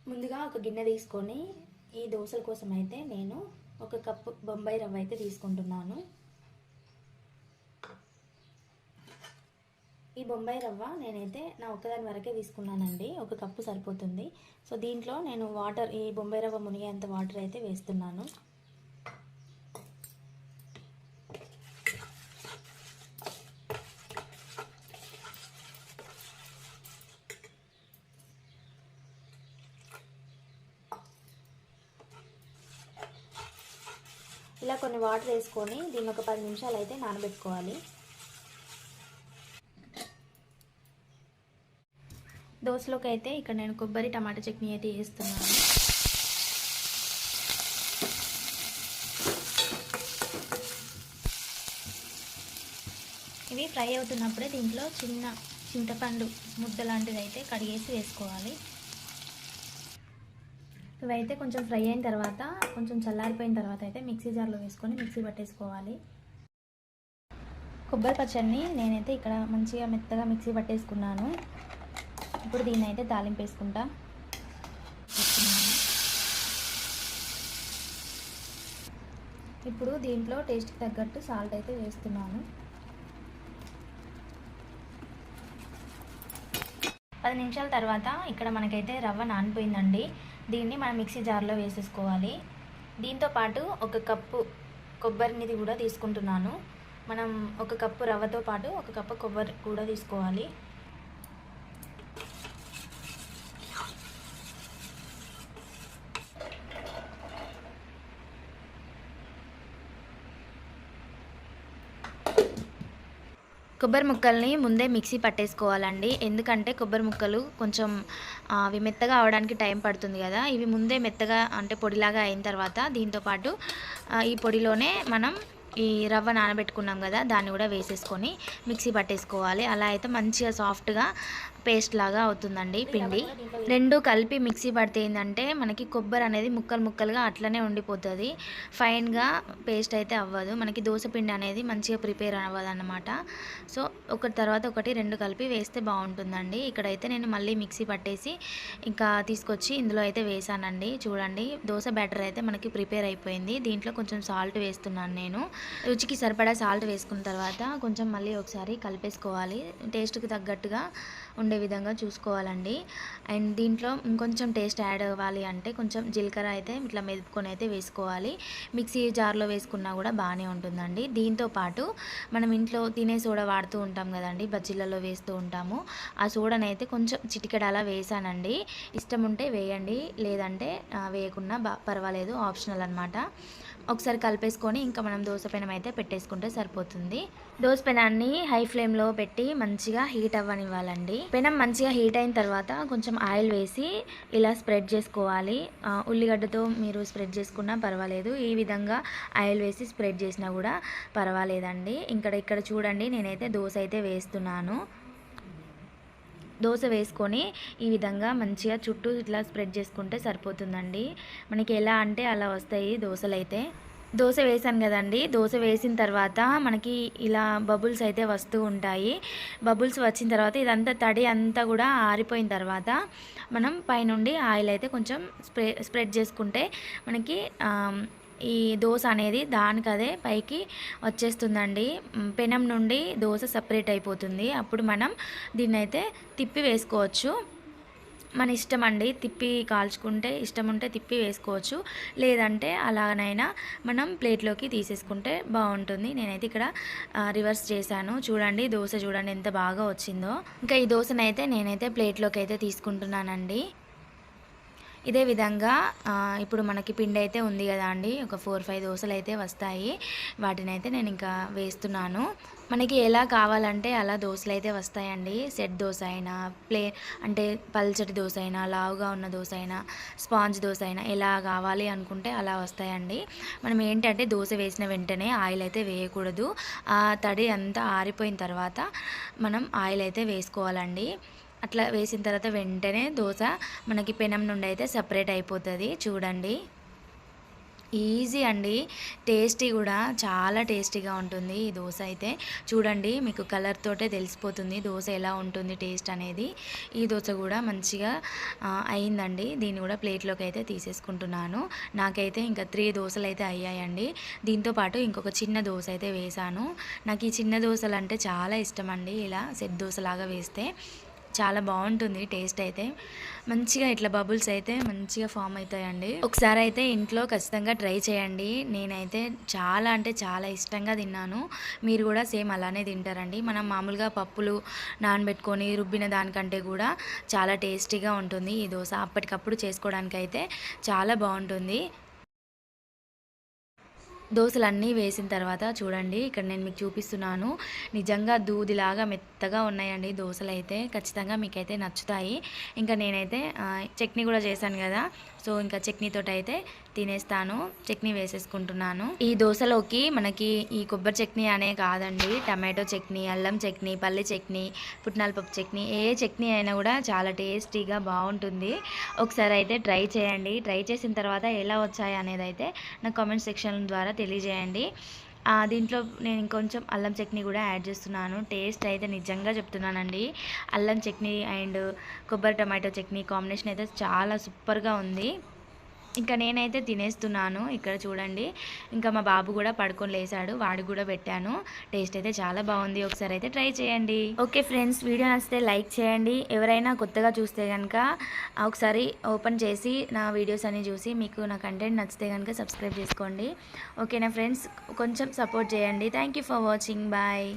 ముందుగా ఒక గిన్నె తీసుకొని ఈ దోశల కోసం అయితే నేను ఒక కప్పు బొంబాయి రవ్వ అయితే తీసుకుంటున్నాను. ఈ బొంబాయి రవ్వ నేనైతే నా ఒక్కదాని వరకే తీసుకున్నానండి. ఒక కప్పు సరిపోతుంది. సో దీంట్లో నేను వాటర్, ఈ బొంబాయి రవ్వ మునిగేంత వాటర్ అయితే వేస్తున్నాను. ఇలా కొన్ని వాటర్ వేసుకొని దీన్ని ఒక 10 నిమిషాలు అయితే నానబెట్టుకోవాలి. దోశలోకి అయితే ఇక్కడ నేను కొబ్బరి టమాటా చట్నీ అయితే వేస్తున్నాను. ఇవి ఫ్రై అవుతున్నప్పుడే దీంట్లో చిన్న చింతపండు ముద్ద లాంటిది అయితే కడిగేసి వేసుకోవాలి. ఇవైతే కొంచెం ఫ్రై అయిన తర్వాత, కొంచెం చల్లారిపోయిన తర్వాత అయితే మిక్సీ జార్లో వేసుకొని మిక్సీ పట్టేసుకోవాలి. కొబ్బరి పచ్చడిని నేనైతే ఇక్కడ మంచిగా మెత్తగా మిక్సీ పట్టేసుకున్నాను. ఇప్పుడు దీన్ని అయితే తాలింపు వేసుకుంటా. ఇప్పుడు దీంట్లో టేస్ట్కి తగ్గట్టు సాల్ట్ అయితే వేస్తున్నాను. 10 నిమిషాల తర్వాత ఇక్కడ మనకైతే రవ్వ నానిపోయిందండి. దీన్ని మనం మిక్సీ జార్లో వేసేసుకోవాలి. దీంతో పాటు ఒక కప్పు కొబ్బరినిది కూడా తీసుకుంటున్నాను. మనం ఒక కప్పు రవ్వతో పాటు ఒక కప్పు కొబ్బరి కూడా తీసుకోవాలి. కొబ్బరి ముక్కల్ని ముందే మిక్సీ పట్టేసుకోవాలండి. ఎందుకంటే కొబ్బరి ముక్కలు కొంచెం అవి మెత్తగా అవడానికి టైం పడుతుంది కదా. ఇవి ముందే మెత్తగా అంటే పొడిలాగా అయిన తర్వాత దీంతోపాటు ఈ పొడిలోనే మనం ఈ రవ్వ నానబెట్టుకున్నాం కదా, దాన్ని కూడా వేసేసుకొని మిక్సీ పట్టేసుకోవాలి. అలా అయితే మంచిగా సాఫ్ట్గా పేస్ట్ లాగా అవుతుందండి పిండి. రెండు కలిపి మిక్సీ పడితే ఏంటంటే మనకి కొబ్బరి అనేది ముక్కలు ముక్కలుగా అట్లనే ఉండిపోతుంది. ఫైన్గా పేస్ట్ అయితే అవ్వదు. మనకి దోశ పిండి అనేది మంచిగా ప్రిపేర్ అవ్వదు అన్నమాట. సో ఒకటి తర్వాత ఒకటి రెండు కలిపి వేస్తే బాగుంటుందండి. ఇక్కడైతే నేను మళ్ళీ మిక్సీ పట్టేసి ఇంకా తీసుకొచ్చి ఇందులో అయితే వేసానండి. చూడండి, దోశ బ్యాటర్ అయితే మనకి ప్రిపేర్ అయిపోయింది. దీంట్లో కొంచెం సాల్ట్ వేస్తున్నాను నేను. రుచికి సరిపడా సాల్ట్ వేసుకున్న తర్వాత కొంచెం మళ్ళీ ఒకసారి కలిపేసుకోవాలి. టేస్ట్కి తగ్గట్టుగా ఉండే విధంగా చూసుకోవాలండి. అండ్ దీంట్లో ఇంకొంచెం టేస్ట్ యాడ్ అవ్వాలి అంటే కొంచెం జీలకర్ర అయితే ఇట్లా మెదుపుకొని అయితే వేసుకోవాలి. మిక్సీ జార్లో వేసుకున్నా కూడా బాగానే ఉంటుందండి. దీంతో పాటు మనం ఇంట్లో తినే సోడా వాడుతూ ఉంటాం కదండి, బజ్జీలలో వేస్తూ ఉంటాము. ఆ సోడాని అయితే కొంచెం చిటికెడ అలా వేసానండి. ఇష్టం ఉంటే వేయండి, లేదంటే వేయకున్నా పర్వాలేదు, ఆప్షనల్ అనమాట. ఒకసారి కలిపేసుకొని ఇంకా మనం దోశ పెనం అయితే పెట్టేసుకుంటే సరిపోతుంది. దోశ పెనాన్ని హై ఫ్లేమ్లో పెట్టి మంచిగా హీట్ అవ్వనివ్వాలండి. పెనం మంచిగా హీట్ అయిన తర్వాత కొంచెం ఆయిల్ వేసి ఇలా స్ప్రెడ్ చేసుకోవాలి. ఉల్లిగడ్డతో మీరు స్ప్రెడ్ చేసుకున్నా పర్వాలేదు, ఈ విధంగా ఆయిల్ వేసి స్ప్రెడ్ చేసినా కూడా పర్వాలేదండి. ఇక్కడ చూడండి, నేనైతే దోశ అయితే వేస్తున్నాను. దోశ వేసుకొని ఈ విధంగా మంచిగా చుట్టూ ఇట్లా స్ప్రెడ్ చేసుకుంటే సరిపోతుందండి. మనకి ఎలా అంటే అలా వస్తాయి దోశలు అయితే. దోశ వేసాను కదండి, దోశ వేసిన తర్వాత మనకి ఇలా బబుల్స్ అయితే వస్తూ ఉంటాయి. బబుల్స్ వచ్చిన తర్వాత ఇదంతా తడి అంతా కూడా ఆరిపోయిన తర్వాత మనం పైనుండి ఆయిల్ అయితే కొంచెం స్ప్రెడ్ చేసుకుంటే మనకి ఈ దోశ అనేది దానికదే పైకి వచ్చేస్తుందండి. పెనం నుండి దోశ సపరేట్ అయిపోతుంది. అప్పుడు మనం దీన్ని అయితే తిప్పి వేసుకోవచ్చు. మన ఇష్టం అండి, తిప్పి కాల్చుకుంటే ఇష్టం ఉంటే తిప్పి వేసుకోవచ్చు, లేదంటే అలాగనైనా మనం ప్లేట్లోకి తీసేసుకుంటే బాగుంటుంది. నేనైతే ఇక్కడ రివర్స్ చేశాను. చూడండి, దోశ చూడండి ఎంత బాగా వచ్చిందో. ఇంకా ఈ దోశనైతే నేనైతే ప్లేట్లోకి అయితే తీసుకుంటున్నానండి. ఇదే విధంగా ఇప్పుడు మనకి పిండి అయితే ఉంది కదా అండి, ఒక 4-5 దోశలు అయితే వస్తాయి. వాటిని అయితే నేను ఇంకా వేస్తున్నాను. మనకి ఎలా కావాలంటే అలా దోశలు అయితే వస్తాయండి. సెట్ దోశ అయినా, అంటే పల్చటి దోశ అయినా, లావుగా ఉన్న దోశ అయినా, స్పాంజ్ దోశ అయినా, ఎలా కావాలి అనుకుంటే అలా వస్తాయండి. మనం ఏంటంటే దోశ వేసిన వెంటనే ఆయిల్ అయితే వేయకూడదు. ఆ తడి అంతా ఆరిపోయిన తర్వాత మనం ఆయిల్ అయితే వేసుకోవాలండి. అట్లా వేసిన తర్వాత వెంటనే దోశ మనకి పెనం నుండి అయితే సపరేట్ అయిపోతుంది. చూడండి, ఈజీ అండి. టేస్టీ గూడా చాలా టేస్టీగా ఉంటుంది ఈ దోస అయితే. చూడండి మీకు కలర్ తోటే తెలిసిపోతుంది దోస ఎలా ఉంటుంది టేస్ట్ అనేది. ఈ దోస గూడా మంచిగా అయిందండి. దీన్ని గూడా ప్లేట్‌లోకైతే తీసేసుకుంటున్నాను. నాకైతే ఇంకా 3 దోసలైతే అయ్యాయండి. దీంతో పాటు ఇంకొక చిన్న దోస అయితే వేశాను. నాకు ఈ చిన్న దోసలంటే చాలా ఇష్టమండి. ఇలా సెట్ దోసలాగా వేస్తే చాలా బాగుంటుంది టేస్ట్ అయితే. మంచిగా ఇట్లా బబుల్స్ అయితే మంచిగా ఫామ్ అవుతాయండి. ఒకసారి అయితే ఇంట్లో ఖచ్చితంగా ట్రై చేయండి. నేనైతే చాలా అంటే చాలా ఇష్టంగా తిన్నాను. మీరు కూడా సేమ్ అలానే తింటారండి. మనం మామూలుగా పప్పులు నానబెట్టుకొని రుబ్బిన దానికంటే కూడా చాలా టేస్టీగా ఉంటుంది ఈ దోస. అప్పటికప్పుడు చేసుకోవడానికైతే చాలా బాగుంటుంది. దోసలన్నీ వేసిన తర్వాత చూడండి ఇక్కడ నేను మీకు చూపిస్తున్నాను. నిజంగా దూదిలాగా మెత్తగా ఉన్నాయండి దోసలైతే. ఖచ్చితంగా మీకైతే నచ్చుతాయి. ఇంకా నేనైతే చట్నీ కూడా చేశాను కదా, సో ఇంకా చట్నీతోటైతే తినేస్తాను. చట్నీ వేసేసుకుంటున్నాను. ఈ దోసలోకి మనకి ఈ కొబ్బరి చట్నీ అనే కాదండి, టమాటో చట్నీ, అల్లం చట్నీ, పల్లి చట్నీ, పుట్నాల పప్పు చట్నీ, ఏ చట్నీ అయినా కూడా చాలా టేస్టీగా బాగుంటుంది. ఒకసారి అయితే ట్రై చేయండి. ట్రై చేసిన తర్వాత ఎలా వచ్చాయి అనేది అయితే నాకు కామెంట్ సెక్షన్ ద్వారా తెలియజేయండి. దీంట్లో నేను ఇంకొంచెం అల్లం చట్నీ కూడా యాడ్ చేస్తున్నాను. టేస్ట్ అయితే నిజంగా చెప్తున్నానండి, అల్లం చట్నీ అండ్ కొబ్బరి టమాటో చట్నీ కాంబినేషన్ అయితే చాలా సూపర్గా ఉంది. ఇంకా నేనైతే తినేస్తున్నాను. ఇక్కడ చూడండి ఇంకా మా బాబు కూడా పడుకొని లేసాడు, వాడికి కూడా పెట్టాను. టేస్ట్ అయితే చాలా బాగుంది. ఒకసారి అయితే ట్రై చేయండి. ఓకే ఫ్రెండ్స్, వీడియో నచ్చితే లైక్ చేయండి. ఎవరైనా కొత్తగా చూస్తే కనుక ఒకసారి ఓపెన్ చేసి నా వీడియోస్ అన్ని చూసి మీకు నా కంటెంట్ నచ్చితే కనుక సబ్స్క్రైబ్ చేసుకోండి. ఓకేనా ఫ్రెండ్స్, కొంచెం సపోర్ట్ చేయండి. Thank you for watching. Bye.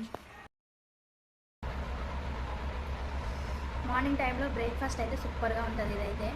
Morning టైంలో బ్రేక్ఫాస్ట్ అయితే సూపర్గా ఉంటుంది ఇదైతే.